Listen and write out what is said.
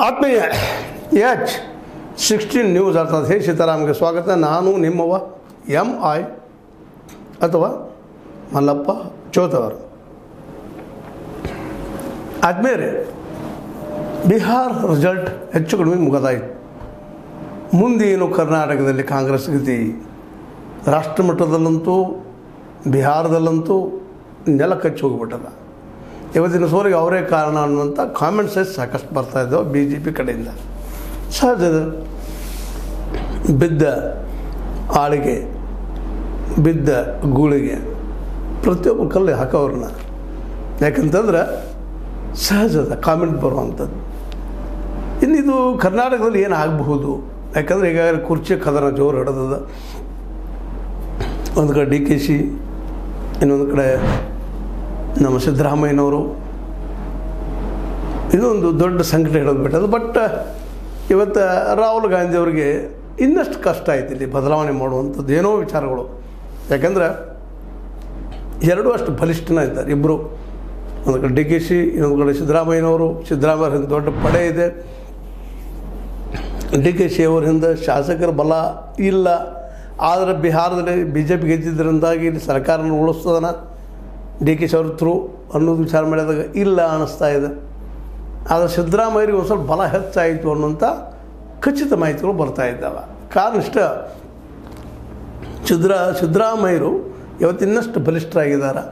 ಆತ್ಮೀಯ H16 news ಅರ್ಥಾತ್ ಹೇ ಸೀತಾರಾಮ್ಗೆ ಸ್ವಾಗತ. ನಾನು ನಿಮ್ಮವ MI ಅಥವಾ ಮಲ್ಲಪ್ಪ ಚೋತವರು. ಆದ್ಮೇಲೆ ಬಿಹಾರ ರಿಸಲ್ಟ್ ಹೆಚ್ಚು ಕಡಿಮೆ ಮುಗಿದಾಯಿತು. ಮುಂದೇನು ಕರ್ನಾಟಕದಲ್ಲಿ ಕಾಂಗ್ರೆಸ್ ಗತಿ, ರಾಷ್ಟ್ರಮಟ್ಟದಲ್ಲಂತೂ ಬಿಹಾರದಲ್ಲಂತೂ ನೆಲ ಕಚ್ಚಿ ಹೋಗಿಬಿಟ್ಟದ. ಇವತ್ತಿನ ಸೋಲಿಗೆ ಅವರೇ ಕಾರಣ ಅನ್ನುವಂಥ ಕಾಮೆಂಟ್ಸಸ್ ಸಾಕಷ್ಟು ಬರ್ತಾಯಿದ್ದವು BJP ಕಡೆಯಿಂದ. ಸಹಜದ ಬಿದ್ದ ಆಳಿಗೆ ಬಿದ್ದ ಗೂಳಿಗೆ ಪ್ರತಿಯೊಬ್ಬ ಕಲ್ಲು ಹಾಕೋವ್ರನ್ನ, ಯಾಕಂತಂದ್ರೆ ಸಹಜದ ಕಾಮೆಂಟ್ ಬರುವಂಥದ್ದು. ಇನ್ನಿದು ಕರ್ನಾಟಕದಲ್ಲಿ ಏನು ಆಗಬಹುದು, ಯಾಕಂದರೆ ಈಗಾಗಲೇ ಕುರ್ಚಿ ಕದನ ಜೋರು ಹಿಡಿದದ. ಒಂದು ಕಡೆ DKC, ಇನ್ನೊಂದು ಕಡೆ ನಮ್ಮ ಸಿದ್ದರಾಮಯ್ಯನವರು, ಇದೊಂದು ದೊಡ್ಡ ಸಂಕಟ ಹಿಡಿದ್ಬಿಟ್ಟದು. ಬಟ್ ಇವತ್ತು ರಾಹುಲ್ ಗಾಂಧಿಯವರಿಗೆ ಇನ್ನಷ್ಟು ಕಷ್ಟ ಆಯ್ತು ಇಲ್ಲಿ ಬದಲಾವಣೆ ಮಾಡುವಂಥದ್ದು ಏನೋ ವಿಚಾರಗಳು. ಯಾಕಂದ್ರೆ ಎರಡೂ ಅಷ್ಟು ಬಲಿಷ್ಠನ ಇದ್ದಾರೆ ಇಬ್ಬರು. ಒಂದು ಕಡೆ DKC, ಇನ್ನೊಂದು ಕಡೆ ಸಿದ್ದರಾಮಯ್ಯನವರು. ಸಿದ್ದರಾಮಯ್ಯ ದೊಡ್ಡ ಪಡೆ ಇದೆ, DKC ಅವರಿಂದ ಶಾಸಕರ ಬಲ ಇಲ್ಲ. ಆದರೆ ಬಿಹಾರದಲ್ಲಿ BJP ಗೆದ್ದಿದ್ದರಿಂದಾಗಿ ಇಲ್ಲಿ ಸರ್ಕಾರನ ಉಳಿಸ್ತದನ DKC ಅವ್ರ ಥ್ರೂ ಅನ್ನೋದು ವಿಚಾರ ಮಾಡಿದಾಗ ಇಲ್ಲ ಅನ್ನಿಸ್ತಾ ಇದೆ. ಆದರೆ ಸಿದ್ದರಾಮಯ್ಯರಿಗೆ ಒಂದು ಸ್ವಲ್ಪ ಬಲ ಹೆಚ್ಚಾಯಿತು ಅನ್ನೋಂಥ ಖಚಿತ ಮಾಹಿತಿಗಳು ಬರ್ತಾ ಇದ್ದಾವೆ. ಕಾರಣ ಇಷ್ಟ, ಸಿದ್ದರಾಮಯ್ಯರು ಇವತ್ತು ಇನ್ನಷ್ಟು ಬಲಿಷ್ಠರಾಗಿದ್ದಾರೆ.